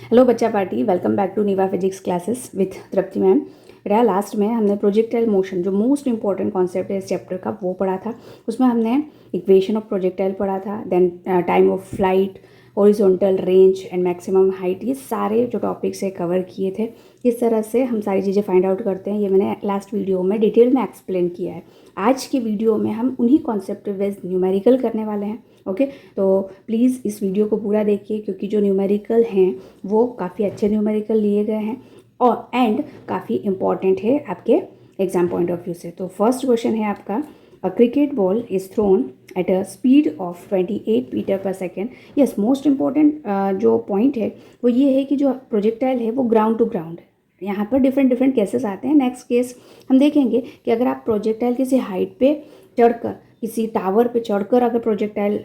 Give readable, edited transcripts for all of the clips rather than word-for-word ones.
Hello बच्चा party, welcome back to Neeva physics classes with Tripti ma'am. बेटा last में हमने प्रोजेक्टाइल मोशन जो मोस्ट इंपॉर्टेंट कॉन्सेप्ट है इस चैप्टर का वो पढ़ा था। उसमें हमने इक्वेशन ऑफ प्रोजेक्टाइल पढ़ा था, then time of flight, horizontal range and maximum height, ये सारे जो टॉपिक्स है कवर किए थे। किस तरह से हम सारी चीज़ें फाइंड आउट करते हैं ये मैंने लास्ट वीडियो में डिटेल में एक्सप्लेन किया है। आज की वीडियो में हम उन्हीं कॉन्सेप्ट बेस्ड न्यूमेरिकल करने वाले हैं। ओके, तो प्लीज़ इस वीडियो को पूरा देखिए क्योंकि जो न्यूमेरिकल हैं वो काफ़ी अच्छे न्यूमेरिकल लिए गए हैं और एंड काफ़ी इम्पॉर्टेंट है आपके एग्जाम पॉइंट ऑफ व्यू से। तो फर्स्ट क्वेश्चन है आपका, a cricket ball is thrown at a speed of 28 metre per second. Yes, most important जो पॉइंट है वो ये है कि जो प्रोजेक्टाइल है वो ग्राउंड टू ग्राउंड है। यहाँ पर डिफरेंट डिफरेंट केसेस आते हैं। नेक्स्ट केस हम देखेंगे कि अगर आप प्रोजेक्टाइल किसी हाइट पे चढ़कर, किसी टावर पे चढ़कर अगर प्रोजेक्टाइल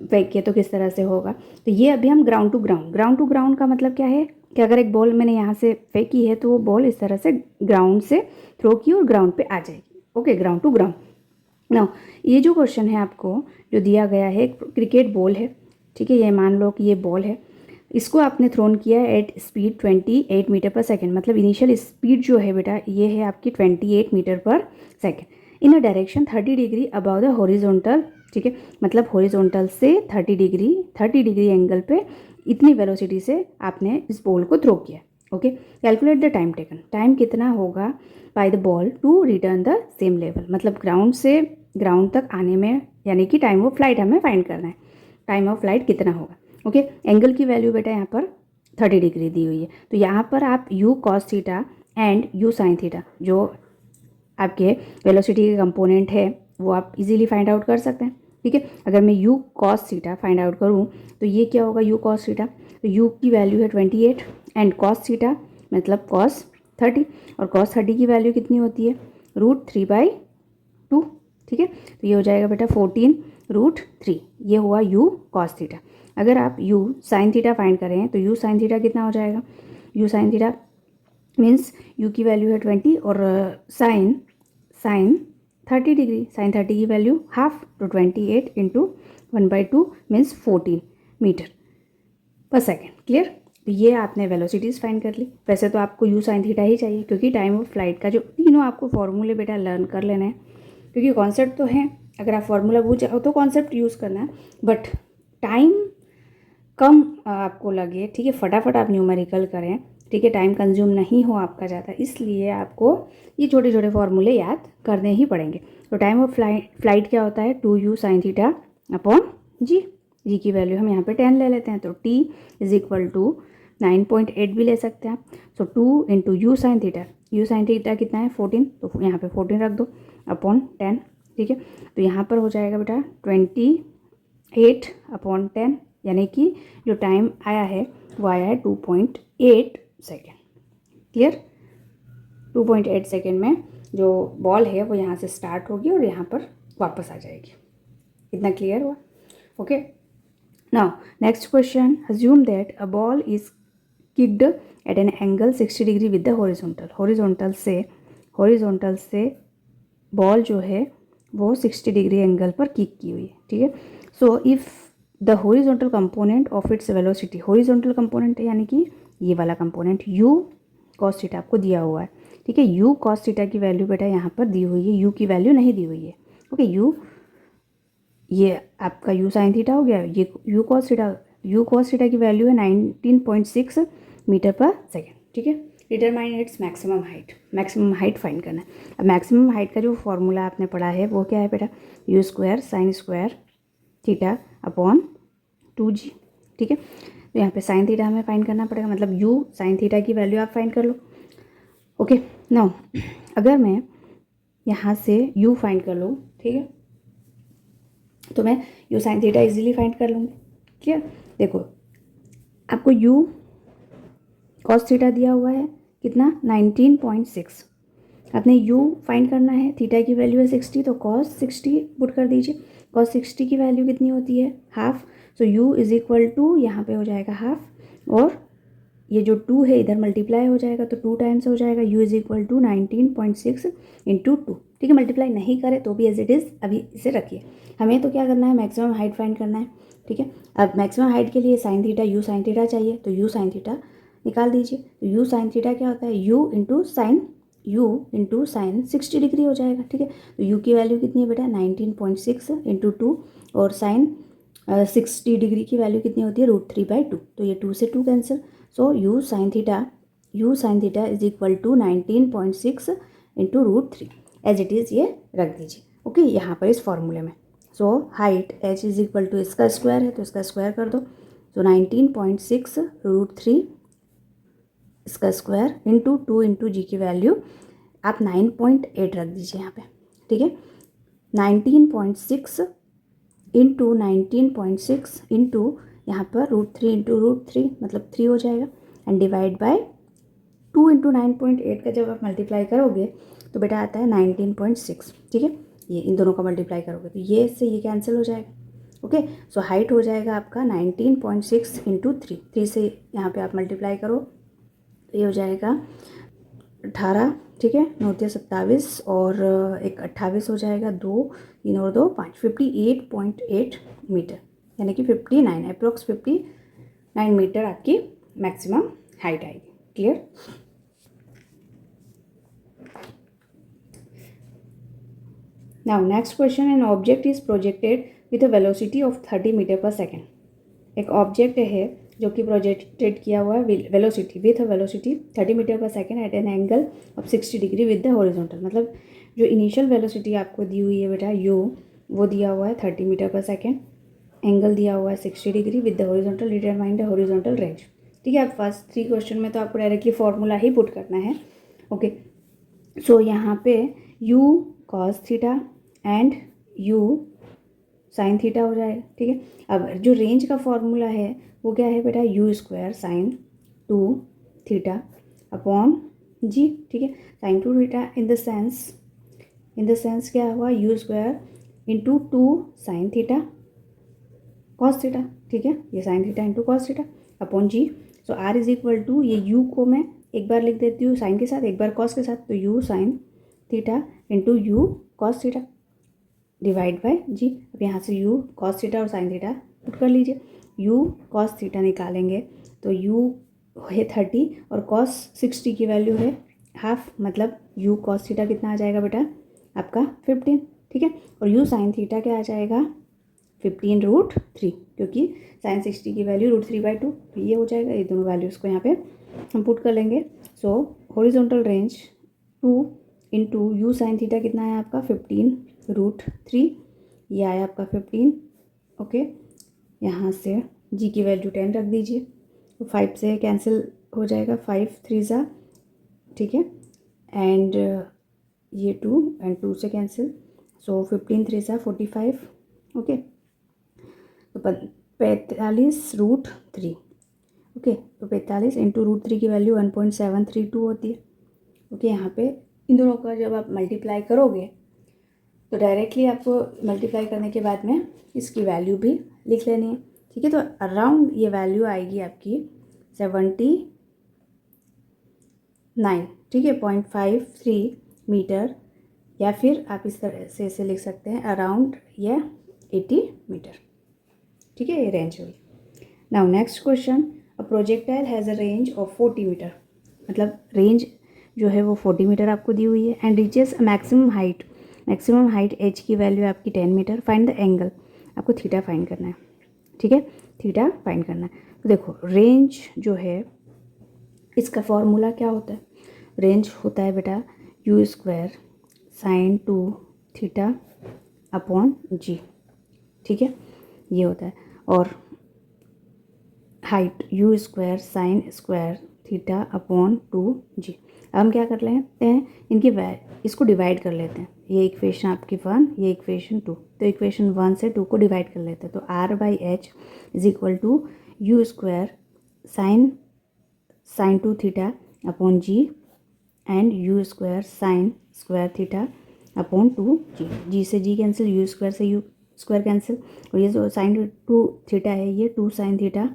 फेंके तो किस तरह से होगा। तो ये अभी हम ग्राउंड टू ग्राउंड का मतलब क्या है कि अगर एक बॉल मैंने यहाँ से फेंकी है तो वो बॉल इस तरह से ग्राउंड से थ्रो की और ग्राउंड पे आ जाएगी। Okay, ground to ground. Now ये जो क्वेश्चन है आपको जो दिया गया है, क्रिकेट बॉल है, ठीक है, ये मान लो कि ये बॉल है, इसको आपने थ्रोन किया है at speed 28 metre per second. मतलब इनिशियल स्पीड जो है बेटा ये है आपकी 28 metre per second in a direction 30 degree above the horizontal. ठीक है, मतलब हॉरिजॉन्टल से 30 डिग्री एंगल पे इतनी वेलोसिटी से आपने इस बॉल को थ्रो किया। Okay, calculate the time taken, time कितना होगा by the ball to return the same level. मतलब ग्राउंड से ग्राउंड तक आने में, यानी कि टाइम ऑफ फ्लाइट हमें फाइंड करना है, टाइम ऑफ फ्लाइट कितना होगा। ओके, एंगल की वैल्यू बेटा यहाँ पर 30 डिग्री दी हुई है, तो यहाँ पर आप you cos theta and you sine theta जो आपके वेलोसिटी के कंपोनेंट है वो आप इजीली फाइंड आउट कर सकते हैं। ठीक है, अगर मैं you cos theta find out करूँ तो ये क्या होगा, यू कॉस थीटा, तो यू की वैल्यू है 28 एंड कॉस थीटा मतलब कॉस 30, और कॉस 30 की वैल्यू कितनी होती है, √3/2। ठीक है, तो ये हो जाएगा बेटा 14√3, ये हुआ यू कॉस थीटा। अगर आप यू साइन थीटा फाइंड करें तो यू साइन थीटा कितना हो जाएगा, you sine theta means you की वैल्यू है 20 और साइन 30 डिग्री, साइन 30 की वैल्यू हाफ, तो 28 into 1/2 means 14 metre per second. Clear, तो ये आपने वेलोसिटीज़ फाइंड कर ली। वैसे तो आपको यू साइन थीटा ही चाहिए क्योंकि टाइम ऑफ फ्लाइट का जो तीनों आपको फॉर्मूले बेटा लर्न कर लेना है, क्योंकि कॉन्सेप्ट तो है, अगर आप फॉर्मूला भूल जाओ तो कॉन्सेप्ट यूज़ करना है, बट टाइम कम आपको लगे, ठीक है, फटाफट आप न्यूमेरिकल करें, ठीक है, टाइम कंज्यूम नहीं हो आपका ज़्यादा, इसलिए आपको ये छोटे छोटे फॉर्मूले याद करने ही पड़ेंगे। तो टाइम ऑफ फ्लाइट क्या होता है, 2u साइन थीटा अपॉन जी की वैल्यू हम यहाँ पे 10 ले लेते हैं, तो t इज इक्वल टू 9.8 भी ले सकते हैं आप। सो 2 इंटू यू साइन थीटा कितना है 14, तो यहाँ पे 14 रख दो अपॉन 10। ठीक है, तो यहाँ पर हो जाएगा बेटा 28/10, यानी कि जो टाइम आया है वो आया है 2.8 सेकेंड। क्लियर, 2.8 सेकेंड में जो बॉल है वो यहाँ से स्टार्ट होगी और यहाँ पर वापस आ जाएगी। इतना क्लियर हुआ। Okay, now next question, assume that a ball is kicked at an angle 60 degree with the horizontal से बॉल जो है वो 60 डिग्री एंगल पर किक की हुई है। ठीक है, so if the horizontal component of its velocity, horizontal component यानी कि ये वाला कंपोनेंट यू कॉस थीटा आपको दिया हुआ है। ठीक है, यू कॉस थीटा की वैल्यू बेटा यहाँ पर दी हुई है, यू की वैल्यू नहीं दी हुई है। ओके, यू ये आपका यू साइन थीटा हो गया, ये यू कॉस थीटा की वैल्यू है 19.6 मीटर पर सेकेंड। ठीक है, determine its maximum height find करना है। अब मैक्सिमम हाइट का जो फॉर्मूला आपने पढ़ा है वो क्या है बेटा, u square sine square theta upon 2g। ठीक है, तो यहाँ पे साइन थीटा हमें फाइंड करना पड़ेगा, मतलब यू साइन थीटा की वैल्यू आप फाइंड कर लो। ओके, नाउ अगर मैं यहाँ से यू फाइंड कर लूँ, ठीक है, तो मैं you sine theta easily find कर लूँगी। क्लियर, देखो आपको यू कॉस थीटा दिया हुआ है कितना 19.6, आपने यू फाइंड करना है, थीटा की वैल्यू है 60, तो कॉस 60 पुट कर दीजिए। कॉस 60 की वैल्यू कितनी होती है, half, so u is equal to यहाँ पे हो जाएगा हाफ, और ये जो 2 है इधर मल्टीप्लाई हो जाएगा तो 2 टाइम्स हो जाएगा, u is equal to 19.6 into 2। ठीक है, मल्टीप्लाई नहीं करे तो भी एज इट इज़ अभी इसे रखिए। हमें तो क्या करना है, मैक्सिमम हाइट फाइंड करना है। ठीक है, अब मैक्सिमम हाइट के लिए sine theta you sine theta चाहिए, तो यू साइन थीटा निकाल दीजिए। तो यू साइन थीटा क्या होता है, यू इंटू साइन 60 डिग्री हो जाएगा। ठीक है, तो यू की वैल्यू कितनी है बेटा, 19.6 इंटू 2, और साइन 60 डिग्री की वैल्यू कितनी होती है, √3/2। तो ये 2 से 2 cancel. So u sine theta is equal to 19.6 into √3 as it is, ये रख दीजिए। ओके, यहाँ पर इस फॉर्मूले में। So height h is equal to इसका स्क्वायर है तो इसका स्क्वायर कर दो। तो 19.6 √3 इसका स्क्वायर इंटू 2 इंटू जी की वैल्यू आप 9.8 रख दीजिए यहाँ पे। ठीक है, 19.6 इंटू 19.6 इंटू यहाँ पर √3 इंटू √3 मतलब 3 हो जाएगा, एंड डिवाइड बाय 2 इंटू 9.8 का जब आप मल्टीप्लाई करोगे तो बेटा आता है 19.6। ठीक है, ये इन दोनों का मल्टीप्लाई करोगे तो ये इससे ये कैंसिल हो जाएगा। ओके, सो हाइट हो जाएगा आपका 19.6 इंटू 3 से यहाँ पे आप मल्टीप्लाई करो तो ये हो जाएगा 18। ठीक है, 9 × 27 और एक 28 हो जाएगा, 2 3 और 2 5, 58.8 मीटर, यानी कि 59 अप्रोक्स 59 मीटर आपकी मैक्सिमम हाइट आएगी। Clear. Now next question, an object is projected with a velocity of 30 metre per second. एक ऑब्जेक्ट है जो कि प्रोजेक्टेड किया हुआ है velocity with a velocity 30 metre per second at an angle of 60 degree with the horizontal. मतलब जो initial velocity आपको दी हुई है बेटा यू, वो दिया हुआ है 30 मीटर पर सेकेंड, एंगल दिया हुआ है 60 degree with the horizontal, determine the horizontal range. ठीक है, आप फर्स्ट 3 क्वेश्चन में तो आपको डायरेक्टली फॉर्मूला ही पुट करना है। ओके, सो यहाँ पे you cos theta and you sine theta हो जाएगा। ठीक है, अब जो रेंज का फॉर्मूला है वो क्या है बेटा, u square sine 2 theta upon g. ठीक है, sine 2 theta in the sense क्या हुआ, u square into 2 sine theta cos theta. ठीक है, ये sine theta into cos theta upon g. So R is equal to, ये यू को मैं एक बार लिख देती हूँ साइन के साथ, एक बार कॉस के साथ, तो u sine theta into u cos theta divide by g. अब यहाँ से यू कॉस थीटा और साइन थीटा पुट कर लीजिए। यू कॉस थीटा निकालेंगे तो यू है 30 और कॉस 60 की वैल्यू है हाफ, मतलब यू कॉस थीटा कितना आ जाएगा बेटा आपका 15। ठीक है, और यू साइन थीटा क्या आ जाएगा 15√3, क्योंकि साइन 60 की वैल्यू √3/2, तो ये हो जाएगा। ये दोनों वैल्यूज़ को यहाँ पे हम पुट कर लेंगे। सो horizontal range 2 into you sine theta कितना है आपका 15√3, ये आया आपका 15। ओके, यहाँ से जी की वैल्यू 10 रख दीजिए, तो 5 से कैंसिल हो जाएगा, 5 3 ज़ा। ठीक है, एंड ये 2 एंड 2 से कैंसिल, सो 15 3 ज़ा 45। ओके, तो 45√3। ओके, तो 45 इंटू √3 की वैल्यू 1.732 होती है। ओके, यहाँ पे इन दोनों का जब आप मल्टीप्लाई करोगे तो डायरेक्टली आपको मल्टीप्लाई करने के बाद में इसकी वैल्यू भी लिख लेनी है। ठीक है, तो अराउंड ये वैल्यू आएगी आपकी 79। ठीक है, 0.53 मीटर, या फिर आप इस तरह से इसे लिख सकते हैं अराउंड या 80 मीटर। ठीक है, ये रेंज हुई। Now next question, a projectile has a range of 40 metre. मतलब रेंज जो है वो 40 मीटर आपको दी हुई है, and reaches maximum height H की वैल्यू आपकी 10 मीटर। फाइंड द एंगल, आपको थीटा फाइंड करना है। ठीक है, थीटा फाइंड करना है। तो देखो रेंज जो है इसका फॉर्मूला क्या होता है, रेंज होता है बेटा u square sine 2 theta upon g. ठीक है, ये होता है, और height u square sine square theta upon 2g। अब हम क्या कर लेते हैं, इनकी इसको डिवाइड कर लेते हैं। ये इक्वेशन आपकी 1, ये इक्वेशन 2, तो इक्वेशन 1 से 2 को डिवाइड कर लेते हैं। तो r/h is equal to u square sine 2 theta upon G and u square sine square theta upon 2g। G से जी कैंसिल, यू स्क्वायर से यू स्क्वायर कैंसिल, और ये जो साइन 2 थीटा है ये 2 साइन थीटा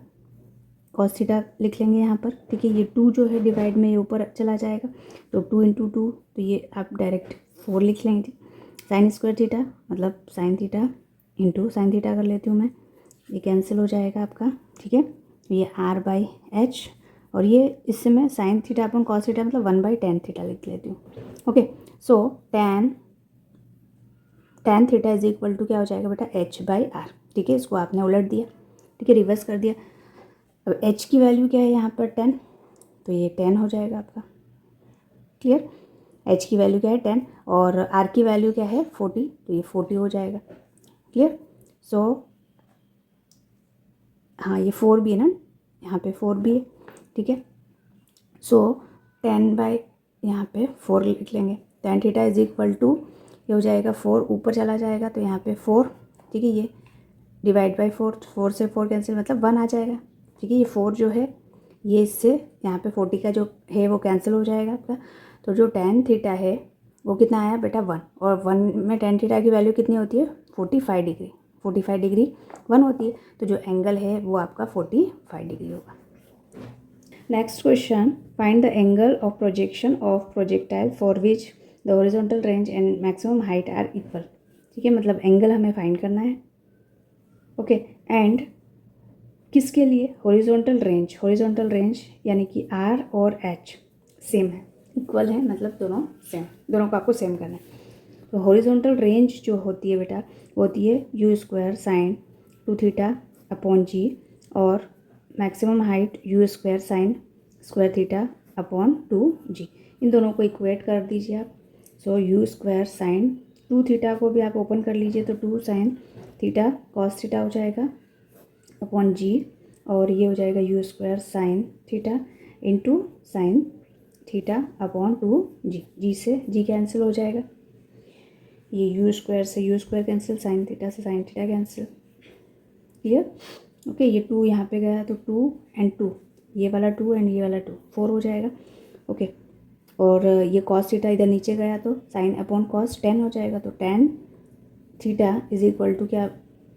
कॉस थीटा लिख लेंगे यहाँ पर। ठीक है, ये 2 जो है डिवाइड में ये ऊपर चला जाएगा, तो 2 इंटू 2, तो ये आप डायरेक्ट 4 लिख लेंगे। साइन स्क्वायर थीटा मतलब sign theta into sine theta कर लेती हूँ मैं, ये कैंसिल हो जाएगा आपका, ठीक है। ये आर बाई एच, और ये इससे मैं sine theta upon cos theta मतलब 1/tan थीटा लिख लेती हूँ। Okay, so tan theta is equal to क्या हो जाएगा बेटा, एच बाई आर, ठीक है। इसको आपने उलट दिया, ठीक है, रिवर्स कर दिया। अब एच की वैल्यू क्या है यहाँ पर 10, तो ये 10 हो जाएगा आपका, क्लियर। एच की वैल्यू क्या है 10 और आर की वैल्यू क्या है 40, तो ये 40 हो जाएगा, क्लियर। सो हाँ ये 4 भी है ना, यहाँ पे 4 भी है, ठीक है। सो 10 बाई यहाँ पे 4 लिख लेंगे। tan theta is equal to ये हो जाएगा 4, ऊपर चला जाएगा तो यहाँ पे 4, ठीक है। ये डिवाइड बाई 4, 4 से 4 कैंसिल मतलब 1 आ जाएगा, ठीक है। ये 4 जो है ये इससे यहाँ पे 40 का जो है वो कैंसिल हो जाएगा आपका। तो जो tan थीटा है वो कितना आया बेटा 1, और 1 में tan थीटा की वैल्यू कितनी होती है 45 डिग्री, 45 डिग्री 1 होती है, तो जो एंगल है वो आपका 45 डिग्री होगा। Next question, find the angle of projection of projectile for which the horizontal range and maximum height are equal, ठीक है। मतलब एंगल हमें फाइंड करना है, ओके। एंड किसके लिए, हॉरिजॉन्टल रेंज यानी कि आर और एच सेम है, इक्वल है, मतलब दोनों सेम, दोनों को आपको सेम करना है। तो हॉरिजॉन्टल रेंज जो होती है बेटा वो होती है u square sine 2 theta upon g, और maximum height u square sine square theta upon 2g। इन दोनों को इक्वेट कर दीजिए आप। So u square sine 2 theta को भी आप ओपन कर लीजिए तो 2 साइन थीटा कॉस थीटा हो जाएगा अपॉन जी, और ये हो जाएगा you square sign theta into sine theta upon 2g। G से जी कैंसिल हो जाएगा, ये यू स्क्वायर से u square cancel, sine theta से sine theta cancel, clear. Okay, ये 2 यहाँ पे गया तो 2 एंड 2, ये वाला 2 एंड ये वाला 2, 4 हो जाएगा, ओके। और ये कॉस थीटा इधर नीचे गया तो साइन अपॉन कॉस 10 हो जाएगा, तो tan theta is equal to क्या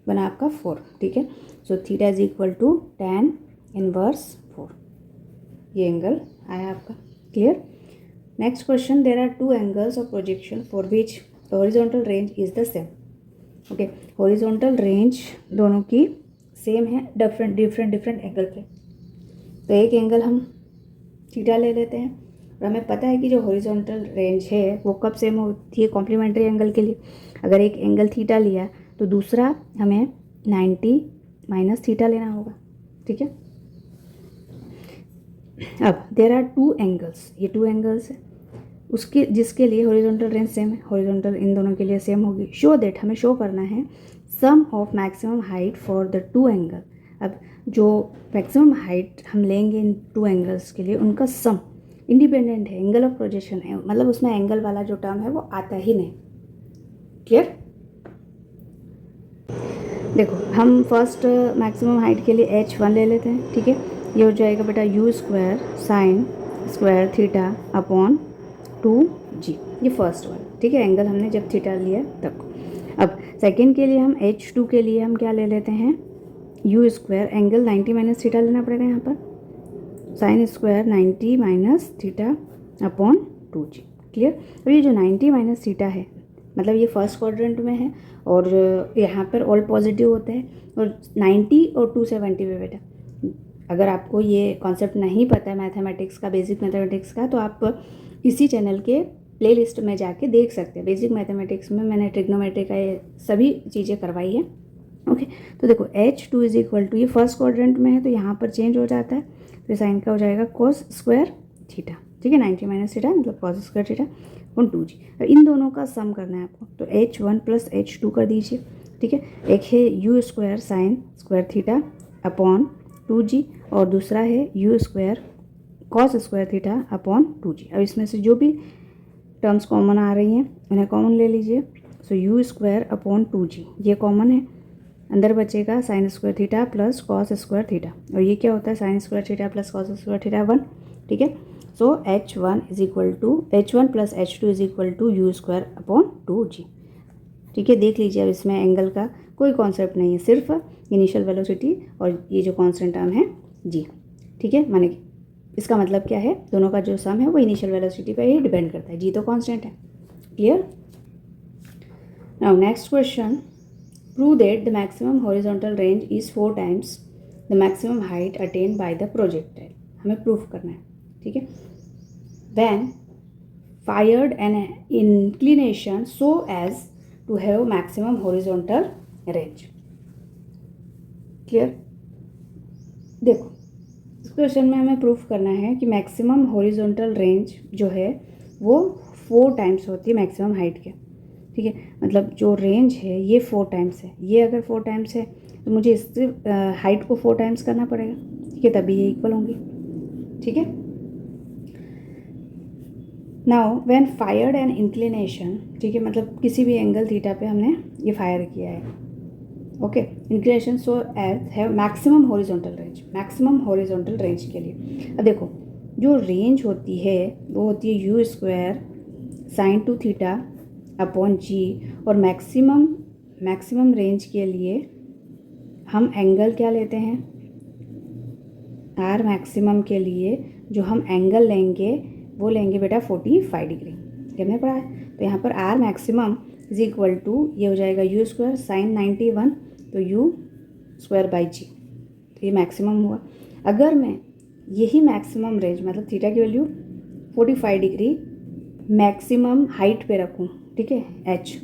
बना आपका 4, ठीक है। So theta is equal to tan inverse 4, ये एंगल आया आपका, clear. Next question, there are 2 angles of projection for which the horizontal range is the same, okay. Horizontal range दोनों की सेम है, डिफरेंट एंगल पे। तो एक एंगल हम थीटा ले लेते हैं, और हमें पता है कि जो हॉरिजॉन्टल रेंज है वो कब सेम होती है, कॉम्प्लीमेंट्री एंगल के लिए। अगर एक एंगल थीटा लिया तो दूसरा हमें 90 माइनस थीटा लेना होगा, ठीक है। अब देयर आर 2 एंगल्स, ये 2 एंगल्स है उसके जिसके लिए हॉरिजॉन्टल रेंज सेम है, हॉरिजॉन्टल इन दोनों के लिए सेम होगी। शो दैट, हमें शो करना है sum of maximum height for the 2 angle. अब जो मैक्सिमम हाइट हम लेंगे इन 2 एंगल्स के लिए उनका सम इंडिपेंडेंट है, एंगल ऑफ प्रोजेक्शन है, मतलब उसमें एंगल वाला जो टर्म है वो आता ही नहीं, क्लियर। देखो हम फर्स्ट मैक्सिमम हाइट के लिए h1 ले लेते हैं, ठीक है। ये हो जाएगा बेटा u square sine square theta upon 2g, ये फर्स्ट वाला, ठीक है। एंगल हमने जब थीटा लिया तब। अब सेकेंड के लिए हम h2 के लिए हम क्या ले लेते हैं, you square angle 90 minus theta लेना पड़ेगा यहाँ पर, sine square 90 minus theta upon 2g, clear. अब ये जो 90 माइनस थीटा है मतलब ये फर्स्ट क्वाड्रेंट में है, और यहाँ पर ऑल पॉजिटिव होते हैं, और 90 और 270 पे बेटा अगर आपको ये कॉन्सेप्ट नहीं पता है मैथमेटिक्स का, बेसिक मैथमेटिक्स का, तो आप इसी चैनल के प्लेलिस्ट में जाके देख सकते हैं। बेसिक मैथमेटिक्स में मैंने ट्रिग्नोमेट्री का ये सभी चीज़ें करवाई है, ओके। तो देखो h2 इज इक्वल टू, ये फर्स्ट क्वाड्रेंट में है तो यहाँ पर चेंज हो जाता है, तो साइन का हो जाएगा cos स्क्वायर थीटा, ठीक है। 90 माइनस थीटा मतलब cos स्क्वायर थीटा और 2g। इन दोनों का सम करना है आपको, तो h1 प्लस h2 कर दीजिए, ठीक है। एक है u square sine square theta upon 2g, और दूसरा है u square cos square theta upon 2g। अब इसमें से जो भी टर्म्स कॉमन आ रही हैं उन्हें कॉमन ले लीजिए। सो यू स्क्वायर अपॉन 2g ये कॉमन है, अंदर बचेगा sine square theta plus cos square theta, और ये क्या होता है sine square theta plus cos square theta 1, ठीक है। So h1 is equal to h1 plus h2 is equal to u square upon 2g, ठीक है। देख लीजिए अब इसमें एंगल का कोई कॉन्सेप्ट नहीं है, सिर्फ इनिशियल वेलोसिटी और ये जो कॉन्स्टेंट टर्म है जी, ठीक है। माने इसका मतलब क्या है, दोनों का जो सम है वो इनिशियल वेलोसिटी पर ही डिपेंड करता है, जी तो कॉन्स्टेंट है, clear. Now next question, prove that the maximum horizontal range is 4 times the maximum height attain by the projectile. हमें प्रूफ करना है, ठीक है। When fired an inclination so as to have maximum horizontal range. Clear? देखो, इस question में हमें proof करना है कि मैक्सिमम हॉरिजॉन्टल रेंज जो है वो 4 टाइम्स होती है मैक्सिमम हाइट के, ठीक है। मतलब जो रेंज है ये 4 टाइम्स है, ये अगर 4 टाइम्स है तो मुझे इससे हाइट को 4 टाइम्स करना पड़ेगा, ठीक है, तभी ये इक्वल होंगी, ठीक है। Now when fired an inclination, ठीक है, मतलब किसी भी एंगल थीटा पे हमने ये फायर किया है, okay. Inclination so as have maximum horizontal range, maximum horizontal range के लिए अब देखो जो रेंज होती है वो होती है u square sine 2 theta upon g, और मैक्सिमम रेंज के लिए हम एंगल क्या लेते हैं, आर मैक्सिमम के लिए जो हम एंगल लेंगे वो लेंगे बेटा 45 डिग्री, हमने पढ़ा है। तो यहाँ पर R maximum is equal to ये हो जाएगा यू स्क्वायर साइन 91 तो यू स्क्वायर बाई जी, तो ये मैक्सिमम हुआ। अगर मैं यही मैक्सिमम रेंज मतलब थीटा की वैल्यू 45 डिग्री मैक्सिमम हाइट पे रखूँ, ठीक है, एच,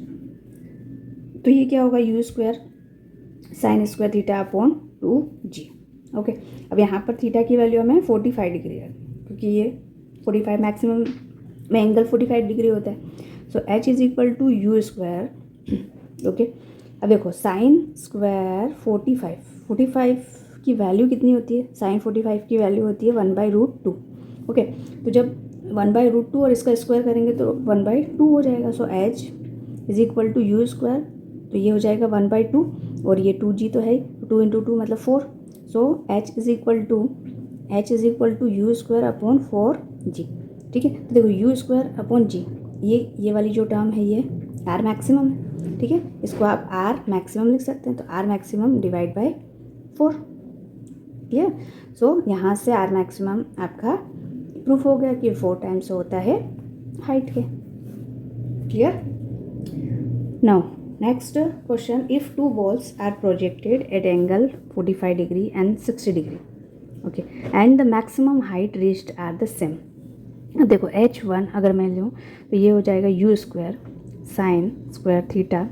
तो ये क्या होगा you square sine square theta upon 2g, okay. अब यहाँ पर थीटा की वैल्यू हमें 45 डिग्री है क्योंकि ये 45 मैक्सिमम में एंगल 45 डिग्री होता है। So h is equal to u square, okay. अब देखो साइन स्क्वायर 45 की वैल्यू कितनी होती है, साइन 45 की वैल्यू होती है 1/√2, ओके। तो जब 1/√2 और इसका स्क्वायर करेंगे तो 1/2 हो जाएगा। So h is equal to u square, तो ये हो जाएगा 1/2 और ये 2g तो है, 2 × 2 मतलब 4। So h is equal to u square upon 4g, ठीक है। तो देखो यू स्क्वायर अपॉन जी, ये वाली जो टर्म है ये आर मैक्सिमम है, ठीक है। इसको आप आर मैक्सिमम लिख सकते हैं, तो R maximum divide by 4, clear. So यहाँ से आर मैक्सिमम आपका प्रूफ हो गया कि 4 टाइम्स होता है हाइट के, clear. Now next question, if 2 balls are projected at angle 45 degree and 60 degree, okay, and the maximum height reached are the same. अब देखो h1 अगर मैं लूँ तो ये हो जाएगा you square sine square theta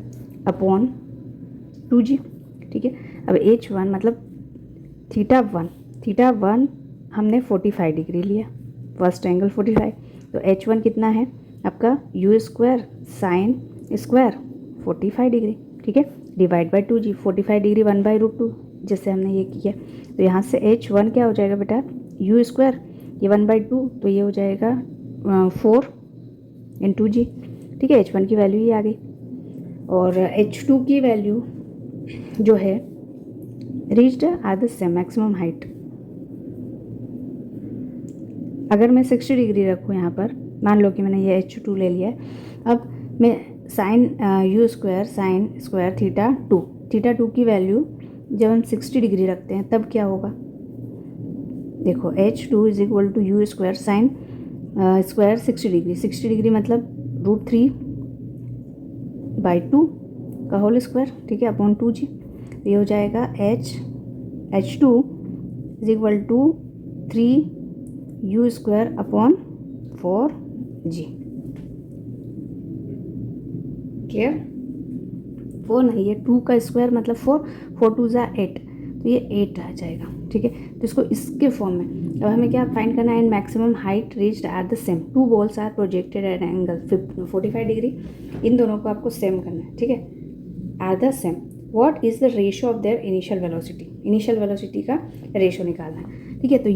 upon 2g, ठीक है। अब h1 मतलब थीटा वन हमने 45 डिग्री लिया, फर्स्ट एंगल 45, तो h1 कितना है आपका you square sine square 45 degree, ठीक है, डिवाइड बाय 2g, 45 डिग्री 1/√2 जैसे हमने ये किया। तो यहाँ से h1 क्या हो जाएगा बेटा यू स्क्वायर, ये 1/2 तो ये हो जाएगा 4 × g, ठीक है। h1 की वैल्यू ये आ गई, और h2 की वैल्यू जो है reached are the same maximum height. अगर मैं 60 डिग्री रखूँ यहाँ पर, मान लो कि मैंने ये h2 ले लिया है, अब मैं sine u square sine square theta 2 की वैल्यू जब हम 60 डिग्री रखते हैं तब क्या होगा, देखो h2 is equal to u square sine square 60 degree मतलब √3/2 का होल स्क्वायर, ठीक है, अपॉन 2g, ये हो जाएगा h2 is equal to 3u square upon 4g, clear. 4 नहीं, ये 2 का स्क्वायर मतलब 4 2 = 8, तो ये 8 आ जाएगा, ठीक है। तो इसको इसके फॉर्म में अब हमें क्या फाइंड करना है, and maximum height reached at the same, 2 balls are projected at angle 45 degree, इन दोनों को आपको सेम करना है, ठीक है, are the same. What is the ratio of their initial velocity का रेशो निकालना है, ठीक है। तो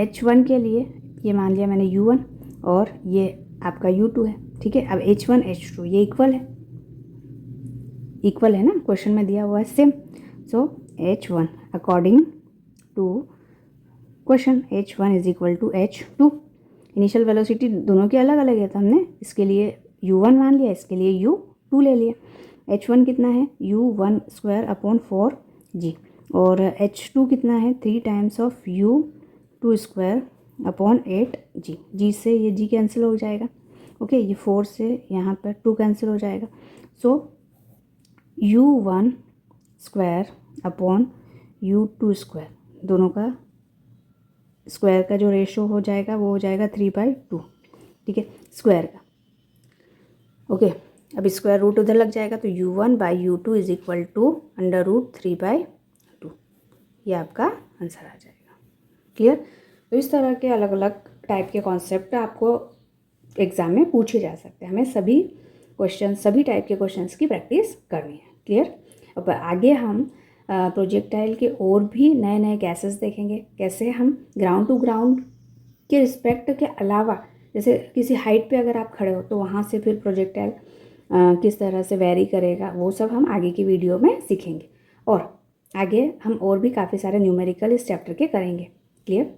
h1 के लिए ये मान लिया मैंने u1 और ये आपका u2 है, ठीक है। अब h1 h2 ये इक्वल है ना, क्वेश्चन में दिया हुआ है same. So h1 according to question h1 is equal to h2, initial velocity दोनों की अलग अलग है, तो हमने इसके लिए u1 मान लिया, इसके लिए u2 ले लिया। h1 कितना है u1 स्क्वायर अपॉन 4g, और h2 कितना है 3 times of u2 square upon 8g, g से ये g कैंसिल हो जाएगा, ओके, ये 4 से यहाँ पर 2 कैंसिल हो जाएगा। सो u1 square upon u2 square, दोनों का स्क्वायर का जो रेशो हो जाएगा वो हो जाएगा 3/2, ठीक है, स्क्वायर का। ओके, अब स्क्वायर रूट उधर लग जाएगा तो u1/u2 इज इक्वल टू √3/2, ये आपका आंसर आ जाएगा। क्लियर? तो इस तरह के अलग अलग टाइप के कॉन्सेप्ट आपको एग्ज़ाम में पूछे जा सकते हैं। हमें सभी टाइप के क्वेश्चंस की प्रैक्टिस करनी है। क्लियर? अब आगे हम प्रोजेक्टाइल के और भी नए नए गैसेस देखेंगे, कैसे हम ग्राउंड टू ग्राउंड के रिस्पेक्ट के अलावा, जैसे किसी हाइट पे अगर आप खड़े हो तो वहाँ से फिर प्रोजेक्टाइल किस तरह से वेरी करेगा, वो सब हम आगे की वीडियो में सीखेंगे। और आगे हम और भी काफ़ी सारे न्यूमेरिकल इस चैप्टर के करेंगे। क्लियर?